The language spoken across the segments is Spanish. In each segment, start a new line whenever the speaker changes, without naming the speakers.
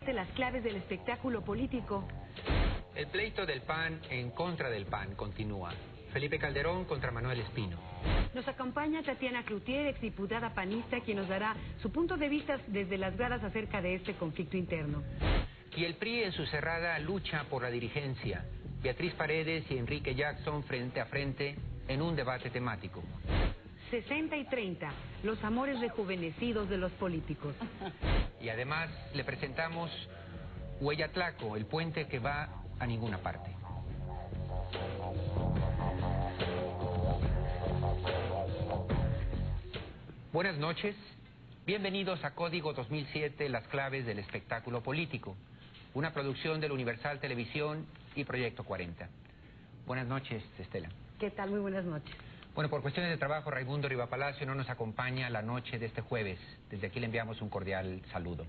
Las claves del espectáculo político.
El pleito del PAN en contra del PAN continúa. Felipe Calderón contra Manuel Espino.
Nos acompaña Tatiana Cloutier, exdiputada panista, quien nos dará su punto de vista desde las gradas acerca de este conflicto interno.
Y el PRI en su cerrada lucha por la dirigencia. Beatriz Paredes y Enrique Jackson frente a frente en un debate temático.
60 y 30, los amores rejuvenecidos de los políticos.
Y además le presentamos Huellatlaco, el puente que va a ninguna parte. Buenas noches, bienvenidos a Código 2007, las claves del espectáculo político, una producción del Universal Televisión y Proyecto 40. Buenas noches, Estela.
¿Qué tal? Muy buenas noches.
Bueno, por cuestiones de trabajo, Raimundo Rivapalacio no nos acompaña la noche de este jueves. Desde aquí le enviamos un cordial saludo.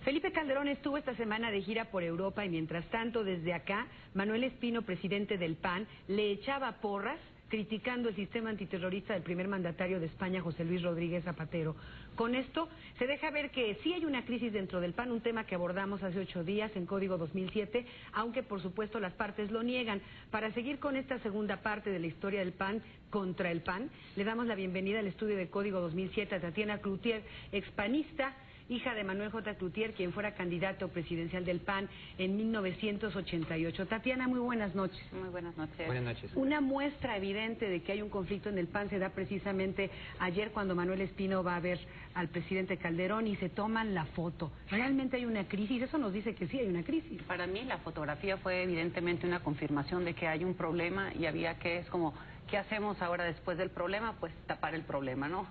Felipe Calderón estuvo esta semana de gira por Europa y mientras tanto desde acá Manuel Espino, presidente del PAN, le echaba porras criticando el sistema antiterrorista del primer mandatario de España, José Luis Rodríguez Zapatero. Con esto se deja ver que sí hay una crisis dentro del PAN, un tema que abordamos hace 8 días en Código 2007, aunque por supuesto las partes lo niegan. Para seguir con esta segunda parte de la historia del PAN contra el PAN, le damos la bienvenida al estudio de Código 2007 a Tatiana Cloutier, expanista, hija de Manuel J. Cloutier, quien fuera candidato presidencial del PAN en 1988. Tatiana, muy buenas noches.
Muy buenas noches.
Buenas noches.
Una muestra evidente de que hay un conflicto en el PAN se da precisamente ayer cuando Manuel Espino va a ver al presidente Calderón y se toman la foto. ¿Realmente hay una crisis? Eso nos dice que sí hay una crisis.
Para mí la fotografía fue evidentemente una confirmación de que hay un problema y había que, es como, ¿qué hacemos ahora después del problema? Pues tapar el problema, ¿no?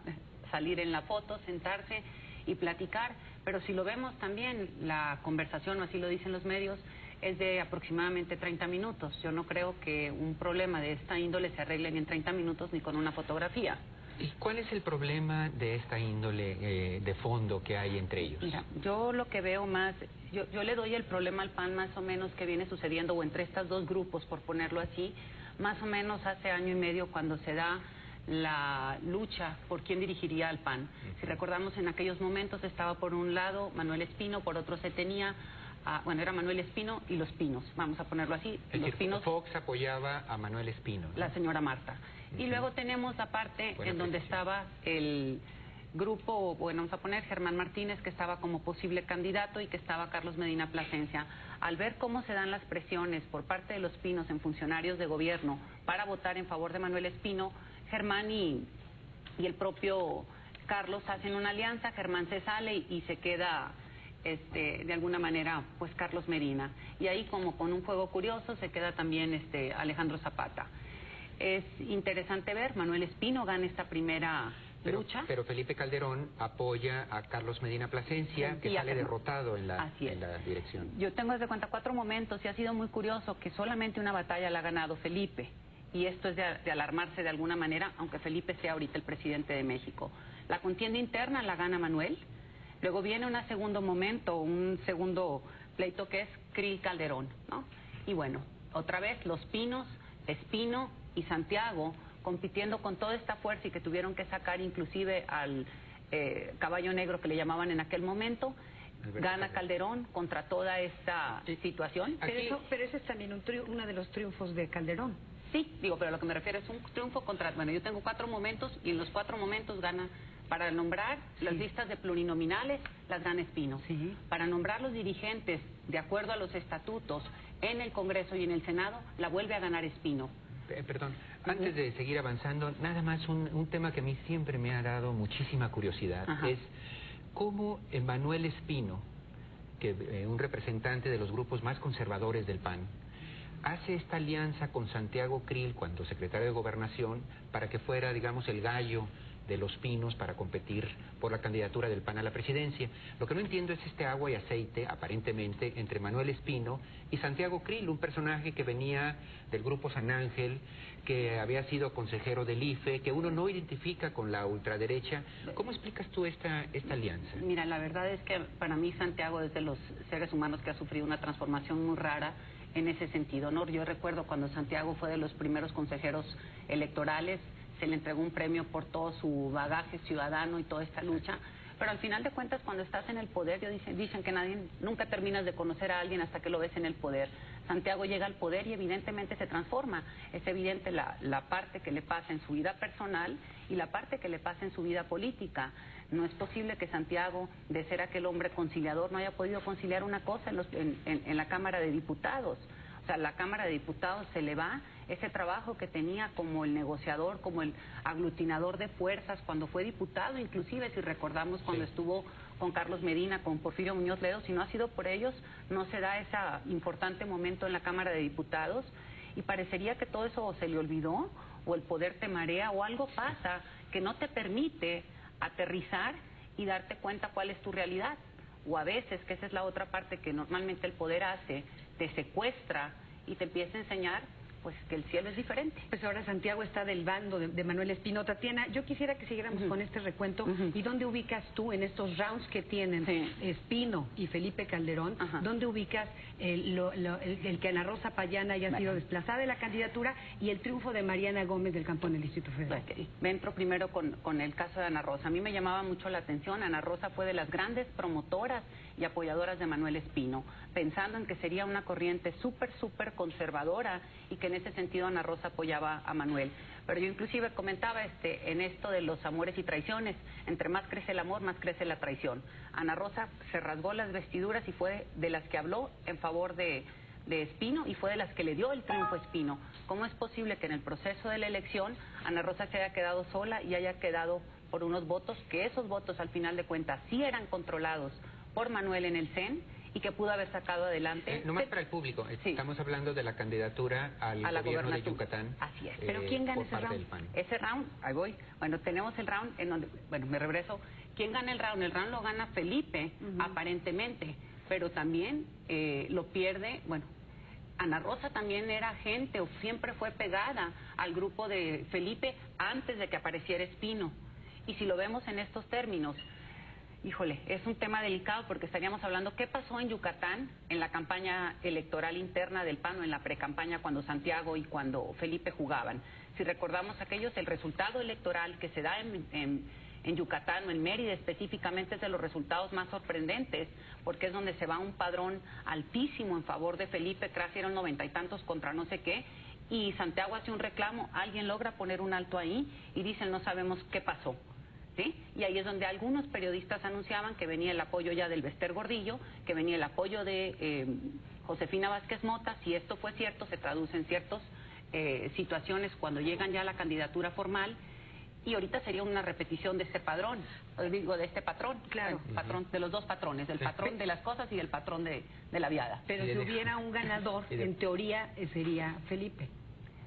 Salir en la foto, sentarse y platicar, pero si lo vemos también, la conversación, o así lo dicen los medios, es de aproximadamente 30 minutos. Yo no creo que un problema de esta índole se arregle ni en 30 minutos ni con una fotografía.
¿Y cuál es el problema de esta índole de fondo que hay entre ellos?
Mira, yo lo que veo más, yo le doy el problema al PAN más o menos que viene sucediendo, o entre estos dos grupos, por ponerlo así, más o menos hace año y medio cuando se da la lucha por quién dirigiría al PAN. Si recordamos, en aquellos momentos estaba por un lado Manuel Espino, por otro se tenía, era Manuel Espino y los Pinos, vamos a ponerlo así.
Es
los
decir,
Pinos,
Fox apoyaba a Manuel Espino, ¿no?
La señora Marta. Y luego tenemos la parte en donde estaba el grupo, bueno, vamos a poner Germán Martínez, que estaba como posible candidato, y que estaba Carlos Medina Plasencia. Al ver cómo se dan las presiones por parte de los Pinos en funcionarios de gobierno para votar en favor de Manuel Espino, Germán y el propio Carlos hacen una alianza. Germán se sale y se queda de alguna manera pues Carlos Medina, y ahí como con un juego curioso se queda también Alejandro Zapata. Es interesante ver, Manuel Espino gana esta primera lucha.
Pero Felipe Calderón apoya a Carlos Medina Plasencia, que sale derrotado en la dirección.
Yo tengo desde cuenta 4 momentos y ha sido muy curioso que solamente una batalla la ha ganado Felipe. Y esto es de alarmarse de alguna manera, aunque Felipe sea ahorita el presidente de México. La contienda interna la gana Manuel, luego viene un segundo momento, un segundo pleito que es Krill Calderón, ¿no? Y bueno, otra vez los Pinos, Espino y Santiago compitiendo con toda esta fuerza y que tuvieron que sacar inclusive al caballo negro que le llamaban en aquel momento. Gana Calderón contra toda esta situación.
Pero ese es también uno de los triunfos de Calderón.
Sí, digo, pero lo que me refiero es un triunfo contra... Bueno, yo tengo 4 momentos y en los 4 momentos gana, para nombrar las listas de plurinominales, las gana Espino.
Sí.
Para nombrar los dirigentes de acuerdo a los estatutos en el Congreso y en el Senado, la vuelve a ganar Espino.
Perdón, antes de seguir avanzando, nada más un tema que a mí siempre me ha dado muchísima curiosidad. Es cómo Manuel Espino, que un representante de los grupos más conservadores del PAN, hace esta alianza con Santiago Krill, cuando secretario de Gobernación, para que fuera, digamos, el gallo de Los Pinos para competir por la candidatura del PAN a la presidencia. Lo que no entiendo es este agua y aceite, aparentemente, entre Manuel Espino y Santiago Krill, un personaje que venía del grupo San Ángel, que había sido consejero del IFE, que uno no identifica con la ultraderecha. ¿Cómo explicas tú esta alianza?
Mira, la verdad es que para mí Santiago es de los seres humanos que ha sufrido una transformación muy rara en ese sentido, ¿no? Yo recuerdo cuando Santiago fue de los primeros consejeros electorales, se le entregó un premio por todo su bagaje ciudadano y toda esta lucha, pero al final de cuentas cuando estás en el poder, dicen que nunca terminas de conocer a alguien hasta que lo ves en el poder. Santiago llega al poder y evidentemente se transforma. Es evidente la parte que le pasa en su vida personal y la parte que le pasa en su vida política. No es posible que Santiago, de ser aquel hombre conciliador, no haya podido conciliar una cosa en la Cámara de Diputados. O sea, la Cámara de Diputados se le va ese trabajo que tenía como el negociador, como el aglutinador de fuerzas cuando fue diputado, inclusive si recordamos cuando estuvo con Carlos Medina, con Porfirio Muñoz Ledo, si no ha sido por ellos, no se da ese importante momento en la Cámara de Diputados y parecería que todo eso o se le olvidó o el poder te marea o algo pasa que no te permite aterrizar y darte cuenta cuál es tu realidad. O a veces, que esa es la otra parte que normalmente el poder hace, te secuestra y te empieza a enseñar pues que el cielo es diferente.
Pues ahora Santiago está del bando de Manuel Espino. Tatiana, yo quisiera que siguiéramos con este recuento. ¿Y dónde ubicas tú en estos rounds que tienen Espino y Felipe Calderón? ¿Dónde ubicas el que Ana Rosa Payán haya sido desplazada de la candidatura y el triunfo de Mariana Gómez del Campo en el Distrito Federal?
Me entro primero con el caso de Ana Rosa. A mí me llamaba mucho la atención. Ana Rosa fue de las grandes promotoras y apoyadoras de Manuel Espino, pensando en que sería una corriente súper conservadora y que en ese sentido Ana Rosa apoyaba a Manuel. Pero yo inclusive comentaba en esto de los amores y traiciones, entre más crece el amor, más crece la traición. Ana Rosa se rasgó las vestiduras y fue de las que habló en favor de Espino y fue de las que le dio el triunfo a Espino. ¿Cómo es posible que en el proceso de la elección Ana Rosa se haya quedado sola y haya quedado por unos votos, que esos votos al final de cuentas sí eran controlados por Manuel en el CEN y que pudo haber sacado adelante?
Nomás para el público, estamos hablando de la candidatura al gobierno de Yucatán.
Así es. ¿Pero quién gana ese round? Ese round, ahí voy. Bueno, tenemos el round en donde, bueno, me regreso. ¿Quién gana el round? El round lo gana Felipe, aparentemente, pero también lo pierde, bueno, Ana Rosa también era gente o siempre fue pegada al grupo de Felipe antes de que apareciera Espino. Y si lo vemos en estos términos, híjole, es un tema delicado porque estaríamos hablando qué pasó en Yucatán en la campaña electoral interna del PAN o en la precampaña cuando Santiago y cuando Felipe jugaban. Si recordamos aquellos, el resultado electoral que se da en Yucatán o en Mérida específicamente es de los resultados más sorprendentes porque es donde se va un padrón altísimo en favor de Felipe, casi eran 90 y tantos contra no sé qué, y Santiago hace un reclamo, alguien logra poner un alto ahí y dicen no sabemos qué pasó. ¿Sí? Y ahí es donde algunos periodistas anunciaban que venía el apoyo ya del Bester Gordillo, que venía el apoyo de Josefina Vázquez Mota. Si esto fue cierto, se traduce en ciertas situaciones cuando llegan ya a la candidatura formal. Y ahorita sería una repetición de este padrón, digo, de este patrón,
claro,
patrón, de los dos patrones, del patrón de las cosas y del patrón de la viada.
Pero si hubiera un ganador, en teoría sería Felipe.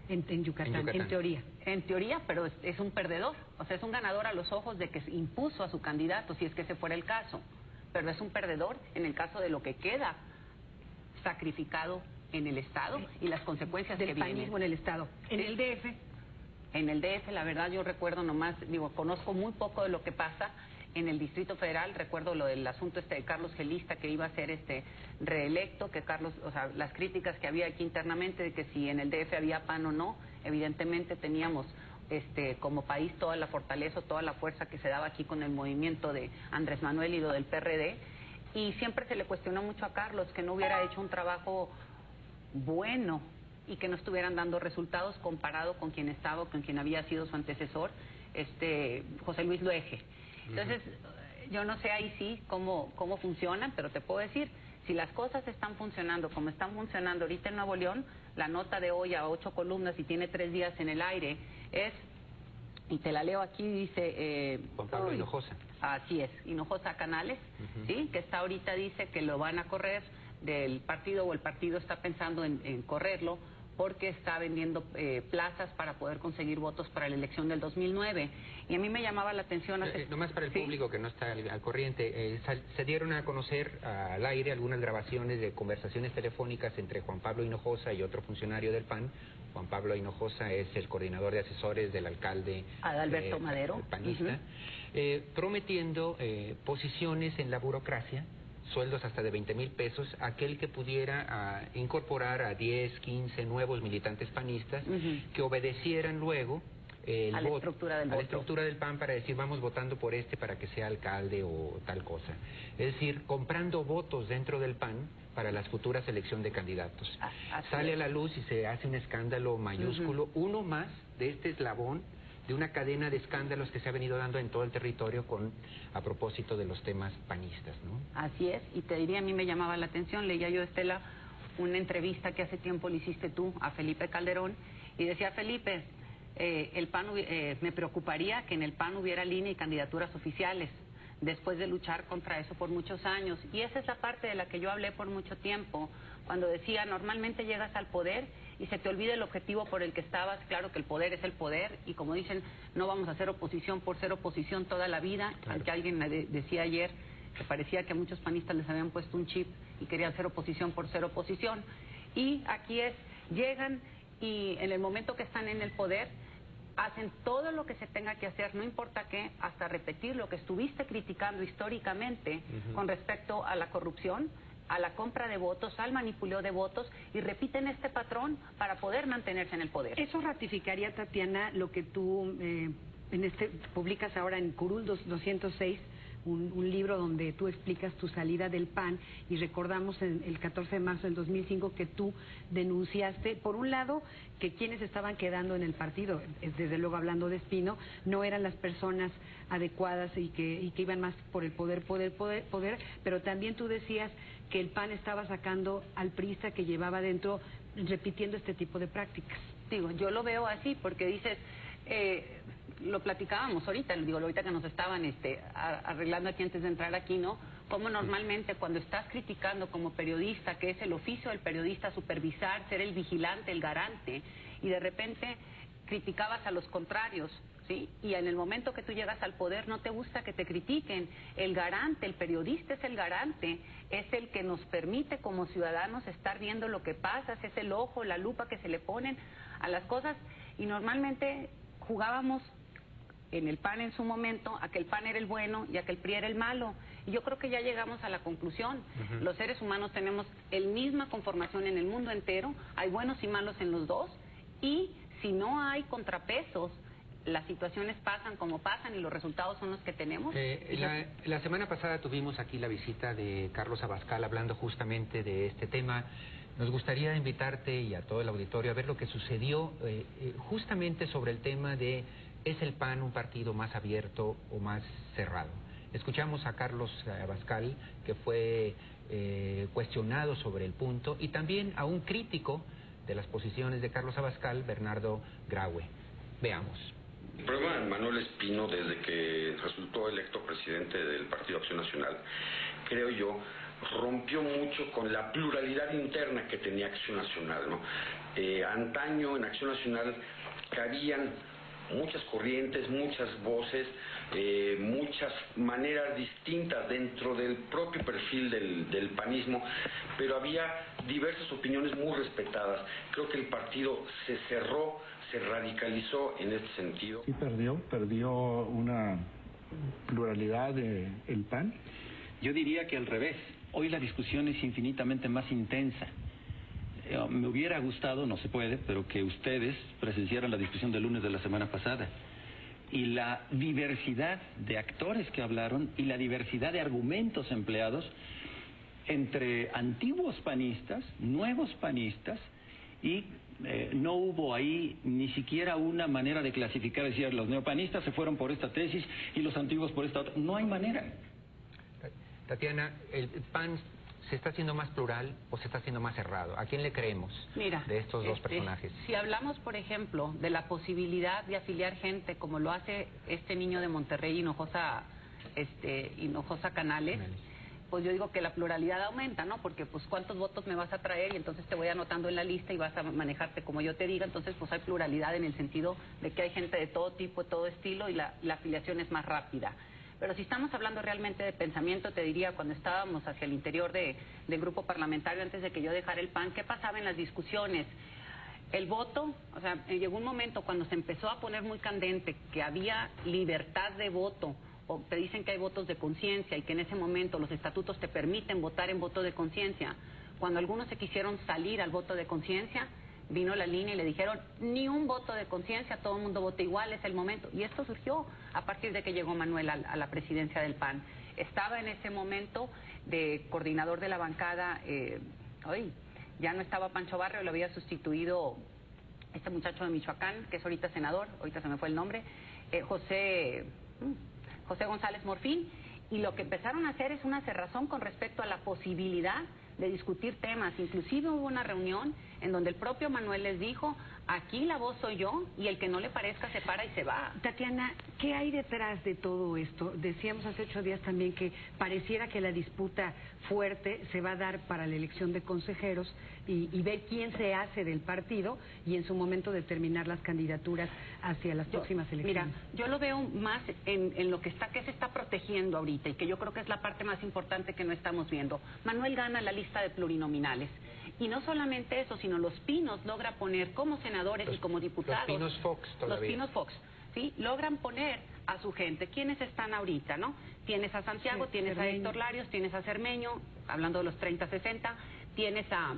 En Yucatán, en teoría.
En teoría, pero es un perdedor. O sea, es un ganador a los ojos de que impuso a su candidato, si es que ese fuera el caso. Pero es un perdedor en el caso de lo que queda sacrificado en el Estado y las consecuencias que vienen.
Del panismo en el Estado. En el DF.
En el DF, la verdad, yo recuerdo nomás, digo, conozco muy poco de lo que pasa en el Distrito Federal. Recuerdo lo del asunto de Carlos Gelista, que iba a ser reelecto, que Carlos, o sea, las críticas que había aquí internamente de que si en el DF había PAN o no. Evidentemente teníamos como país toda la fortaleza, toda la fuerza que se daba aquí con el movimiento de Andrés Manuel y lo del PRD, y siempre se le cuestionó mucho a Carlos que no hubiera hecho un trabajo bueno y que no estuvieran dando resultados comparado con quien estaba, con quien había sido su antecesor, José Luis Luege. Entonces, yo no sé ahí sí cómo funcionan, pero te puedo decir, si las cosas están funcionando como están funcionando ahorita en Nuevo León, la nota de hoy a 8 columnas y tiene 3 días en el aire es, y te la leo aquí, dice...
Juan Pablo Hinojosa.
Así es, Hinojosa Canales, ¿sí? Que está ahorita, dice que lo van a correr del partido o el partido está pensando en correrlo porque está vendiendo plazas para poder conseguir votos para la elección del 2009. Y a mí me llamaba la atención...
Nomás para el público que no está al corriente, se dieron a conocer al aire algunas grabaciones de conversaciones telefónicas entre Juan Pablo Hinojosa y otro funcionario del PAN. Juan Pablo Hinojosa es el coordinador de asesores del alcalde
Adalberto Madero,
panista, prometiendo posiciones en la burocracia, sueldos hasta de 20,000 pesos, aquel que pudiera incorporar a 10, 15 nuevos militantes panistas que obedecieran luego
a la estructura
del PAN para decir vamos votando por este para que sea alcalde o tal cosa. Es decir, comprando votos dentro del PAN para las futuras elecciones de candidatos. Sale a la luz y se hace un escándalo mayúsculo, uno más de este eslabón de una cadena de escándalos que se ha venido dando en todo el territorio a propósito de los temas panistas, ¿no?
Así es, y te diría, a mí me llamaba la atención, leía yo, Estela, una entrevista que hace tiempo le hiciste tú a Felipe Calderón, y decía Felipe, el PAN, me preocuparía que en el PAN hubiera línea y candidaturas oficiales, después de luchar contra eso por muchos años, y esa es la parte de la que yo hablé por mucho tiempo, cuando decía, normalmente llegas al poder y se te olvida el objetivo por el que estabas. Claro que el poder es el poder, y como dicen, no vamos a hacer oposición por ser oposición toda la vida, claro. Aunque alguien decía ayer que parecía que a muchos panistas les habían puesto un chip y querían ser oposición por ser oposición, y aquí llegan y en el momento que están en el poder, hacen todo lo que se tenga que hacer, no importa qué, hasta repetir lo que estuviste criticando históricamente con respecto a la corrupción, a la compra de votos, al manipuleo de votos, y repiten este patrón para poder mantenerse en el poder.
Eso ratificaría, Tatiana, lo que tú publicas ahora en Curul 206, un libro donde tú explicas tu salida del PAN, y recordamos el 14 de marzo del 2005 que tú denunciaste, por un lado, que quienes estaban quedando en el partido, desde luego hablando de Espino, no eran las personas adecuadas y que iban más por el poder, pero también tú decías que el PAN estaba sacando al priista que llevaba dentro, repitiendo este tipo de prácticas.
Digo, yo lo veo así, porque dices, lo platicábamos ahorita, ahorita que nos estaban arreglando aquí antes de entrar aquí, ¿no? Como normalmente cuando estás criticando como periodista, que es el oficio del periodista supervisar, ser el vigilante, el garante, y de repente criticabas a los contrarios, ¿sí? Y en el momento que tú llegas al poder no te gusta que te critiquen. El garante, el periodista es el garante, es el que nos permite como ciudadanos estar viendo lo que pasa, es el ojo, la lupa que se le ponen a las cosas, y normalmente jugábamos en el PAN en su momento a que el PAN era el bueno y a que el PRI era el malo, y yo creo que ya llegamos a la conclusión. Los seres humanos tenemos la misma conformación en el mundo entero, hay buenos y malos en los dos, y si no hay contrapesos, las situaciones pasan como pasan y los resultados son los que tenemos.
La semana pasada tuvimos aquí la visita de Carlos Abascal hablando justamente de este tema. Nos gustaría invitarte y a todo el auditorio a ver lo que sucedió justamente sobre el tema de ¿es el PAN un partido más abierto o más cerrado? Escuchamos a Carlos Abascal, que fue cuestionado sobre el punto, y también a un crítico de las posiciones de Carlos Abascal, Bernardo Graue. Veamos.
El problema de Manuel Espino, desde que resultó electo presidente del Partido Acción Nacional, creo yo, rompió mucho con la pluralidad interna que tenía Acción Nacional, ¿no? Antaño en Acción Nacional cabían muchas corrientes, muchas voces, muchas maneras distintas dentro del propio perfil del panismo, pero había diversas opiniones muy respetadas. Creo que el partido se cerró, se radicalizó en este sentido.
Y perdió una pluralidad el PAN.
Yo diría que al revés. Hoy la discusión es infinitamente más intensa. Me hubiera gustado, no se puede, pero que ustedes presenciaran la discusión del lunes de la semana pasada. Y la diversidad de actores que hablaron y la diversidad de argumentos empleados entre antiguos panistas, nuevos panistas, y no hubo ahí ni siquiera una manera de clasificar, decir, los neopanistas se fueron por esta tesis y los antiguos por esta otra. No hay manera.
Tatiana, ¿el PAN se está haciendo más plural o se está haciendo más cerrado? ¿A quién le creemos?
Mira,
de estos dos personajes?
Si hablamos, por ejemplo, de la posibilidad de afiliar gente, como lo hace este niño de Monterrey, Hinojosa Canales, pues yo digo que la pluralidad aumenta, ¿no? Porque pues cuántos votos me vas a traer y entonces te voy anotando en la lista y vas a manejarte como yo te diga, entonces pues hay pluralidad en el sentido de que hay gente de todo tipo, de todo estilo y la afiliación es más rápida. Pero si estamos hablando realmente de pensamiento, te diría, cuando estábamos hacia el interior del grupo parlamentario, antes de que yo dejara el PAN, ¿qué pasaba en las discusiones? El voto, o sea, llegó un momento cuando se empezó a poner muy candente que había libertad de voto, o te dicen que hay votos de conciencia y que en ese momento los estatutos te permiten votar en voto de conciencia. Cuando algunos se quisieron salir al voto de conciencia, vino la línea y le dijeron, ni un voto de conciencia, todo el mundo vota igual, es el momento. Y esto surgió a partir de que llegó Manuel a la presidencia del PAN. Estaba en ese momento de coordinador de la bancada, ya no estaba Pancho Barrio, lo había sustituido este muchacho de Michoacán, que es ahorita senador, ahorita se me fue el nombre, José González Morfín, y lo que empezaron a hacer es una cerrazón con respecto a la posibilidad de discutir temas. Inclusive hubo una reunión en donde el propio Manuel les dijo, aquí la voz soy yo y el que no le parezca se para y se va.
Tatiana, ¿qué hay detrás de todo esto? Decíamos hace 8 días también que pareciera que la disputa fuerte se va a dar para la elección de consejeros y ver quién se hace del partido y en su momento determinar las candidaturas hacia las próximas elecciones.
Mira, yo lo veo más en lo que se está protegiendo ahorita y que yo creo que es la parte más importante que no estamos viendo. Manuel gana la lista de plurinominales. Y no solamente eso, sino los Pinos logra poner como senadores y como diputados.
Los Pinos Fox todavía.
Los Pinos Fox, ¿sí? Logran poner a su gente. ¿Quiénes están ahorita, no? Tienes a Santiago, tienes a Héctor Larios, tienes a Cermeño, hablando de los 30-60, tienes a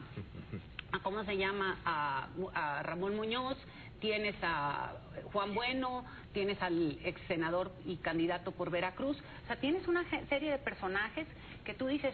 ¿cómo se llama? A Ramón Muñoz, tienes a Juan Bueno, tienes al ex senador y candidato por Veracruz. O sea, tienes una serie de personajes que tú dices,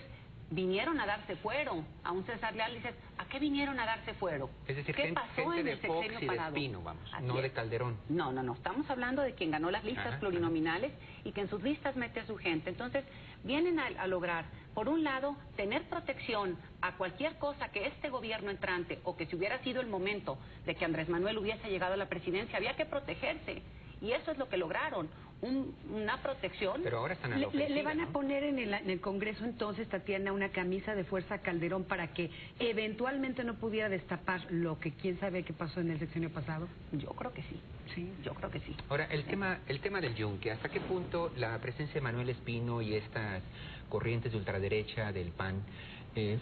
vinieron a darse fuero. A un César Leal dices, ¿a qué vinieron a darse fuero?
Es decir,
¿Qué pasó en el sexenio
y
pasado?
de Espino, vamos,
Así
no
es.
de Calderón.
No, estamos hablando de quien ganó las listas plurinominales y que en sus listas mete a su gente. Entonces, vienen a lograr, por un lado, tener protección a cualquier cosa que este gobierno entrante, o que si hubiera sido el momento de que Andrés Manuel hubiese llegado a la presidencia, había que protegerse. Y eso es lo que lograron, una protección.
Pero ahora están a la ofensiva,
¿Le van a
¿no?
poner en el Congreso entonces, Tatiana, una camisa de fuerza a Calderón para que eventualmente no pudiera destapar lo que quién sabe qué pasó en el sexenio pasado?
Yo creo que sí.
Sí,
yo creo que sí.
Ahora, el tema del yunque, ¿hasta qué punto la presencia de Manuel Espino y estas corrientes de ultraderecha del PAN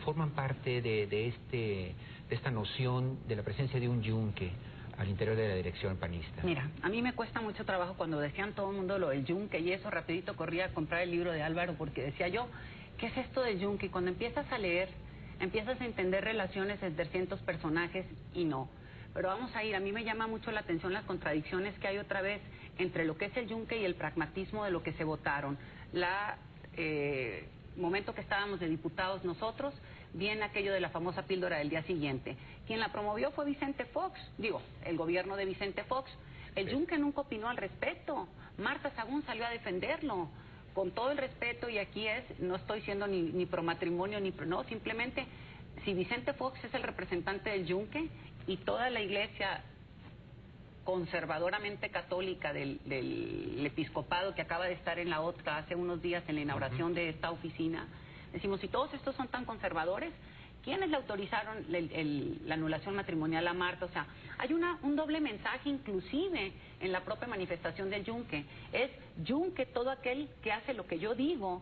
forman parte de esta noción de la presencia de un yunque al interior de la dirección panista?
Mira, a mí me cuesta mucho trabajo cuando decían todo el mundo lo del yunque y eso, rapidito corría a comprar el libro de Álvaro porque decía yo, ¿qué es esto del yunque? Y cuando empiezas a leer, empiezas a entender relaciones entre ciertos personajes y no. Pero vamos a ir, a mí me llama mucho la atención las contradicciones que hay otra vez entre lo que es el yunque y el pragmatismo de lo que se votaron. Momento que estábamos de diputados nosotros, viene aquello de la famosa píldora del día siguiente. Quien la promovió fue Vicente Fox, el gobierno de Vicente Fox. El yunque nunca opinó al respecto. Marta Sagún salió a defenderlo. Con todo el respeto, y aquí no estoy siendo ni pro matrimonio, no, simplemente, si Vicente Fox es el representante del yunque y toda la iglesia conservadoramente católica del episcopado que acaba de estar en la OTCA hace unos días en la inauguración de esta oficina, decimos, si todos estos son tan conservadores, ¿quiénes le autorizaron la anulación matrimonial a Marta? O sea, hay un doble mensaje inclusive en la propia manifestación del yunque. Es yunque todo aquel que hace lo que yo digo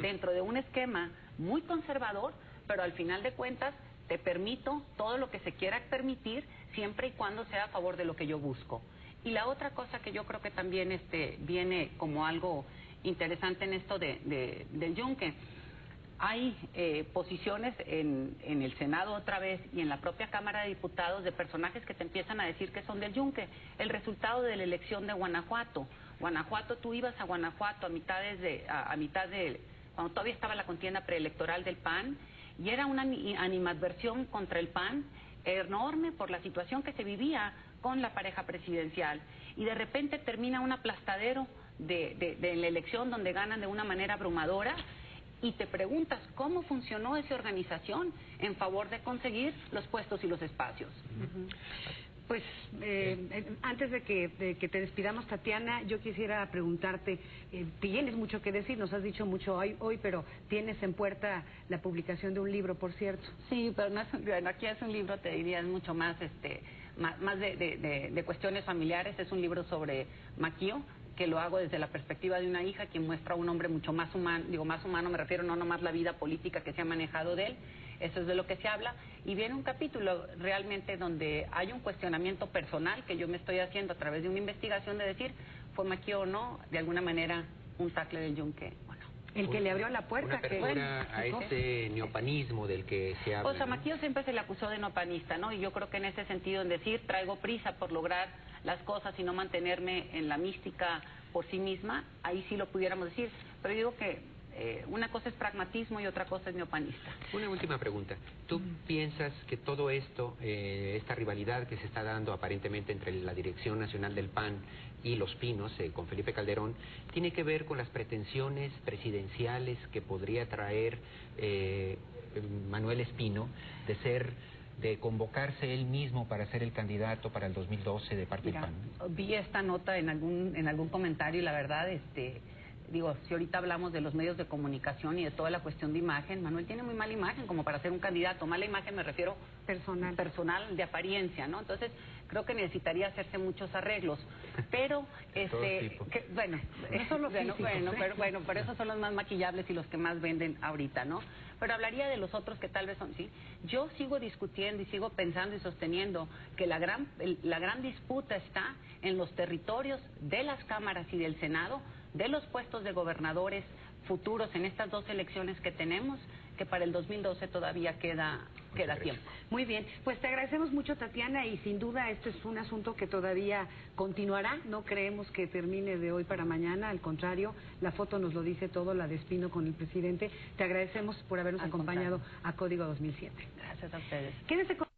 dentro de un esquema muy conservador, pero al final de cuentas te permito todo lo que se quiera permitir siempre y cuando sea a favor de lo que yo busco. Y la otra cosa que yo creo que también viene como algo interesante en esto del yunque, hay posiciones en el Senado otra vez y en la propia Cámara de Diputados de personajes que te empiezan a decir que son del yunque. El resultado de la elección de Guanajuato. Tú ibas a Guanajuato a mitad de cuando todavía estaba la contienda preelectoral del PAN, y era una animadversión contra el PAN enorme por la situación que se vivía con la pareja presidencial. Y de repente termina un aplastadero de la elección donde ganan de una manera abrumadora. Y te preguntas, ¿cómo funcionó esa organización en favor de conseguir los puestos y los espacios?
Pues antes de que te despidamos, Tatiana, yo quisiera preguntarte, tienes mucho que decir, nos has dicho mucho hoy, pero tienes en puerta la publicación de un libro, por cierto.
Sí, pero no es, bueno, aquí es un libro, te diría, es mucho más, más de cuestiones familiares. Es un libro sobre Maquío, que lo hago desde la perspectiva de una hija, quien muestra a un hombre mucho más humano, digo más humano, me refiero no nomás la vida política que se ha manejado de él. Eso es de lo que se habla, y viene un capítulo realmente donde hay un cuestionamiento personal que yo me estoy haciendo a través de una investigación de decir, ¿fue Maquío o no? De alguna manera, un tacle del yunque, bueno.
El que le abrió la puerta.
Una apertura a ese neopanismo del que se habla.
O sea,
¿no?
Maquío siempre se le acusó de neopanista, ¿no? Y yo creo que en ese sentido, en decir, traigo prisa por lograr las cosas y no mantenerme en la mística por sí misma, ahí sí lo pudiéramos decir. Pero yo digo que una cosa es pragmatismo y otra cosa es neopanista.
Una última pregunta. ¿Tú piensas que todo esto, esta rivalidad que se está dando aparentemente entre la Dirección Nacional del PAN y Los Pinos, con Felipe Calderón, tiene que ver con las pretensiones presidenciales que podría traer Manuel Espino de convocarse él mismo para ser el candidato para el 2012 de parte del PAN?
Vi esta nota en algún comentario y la verdad, digo, si ahorita hablamos de los medios de comunicación y de toda la cuestión de imagen, Manuel tiene muy mala imagen como para ser un candidato. Mala imagen me refiero personal de apariencia, ¿no? Entonces, creo que necesitaría hacerse muchos arreglos. Pero, bueno, pero esos son los más maquillables y los que más venden ahorita, ¿no? Pero hablaría de los otros que tal vez son, sí. Yo sigo discutiendo y sigo pensando y sosteniendo que la gran disputa está en los territorios de las cámaras y del Senado, de los puestos de gobernadores futuros en estas dos elecciones que tenemos, que para el 2012 todavía queda tiempo.
Muy bien, pues te agradecemos mucho, Tatiana, y sin duda este es un asunto que todavía continuará. No creemos que termine de hoy para mañana, al contrario, la foto nos lo dice todo, la de Espino con el presidente. Te agradecemos por habernos acompañado a Código 2007.
Gracias a ustedes.
Quédense con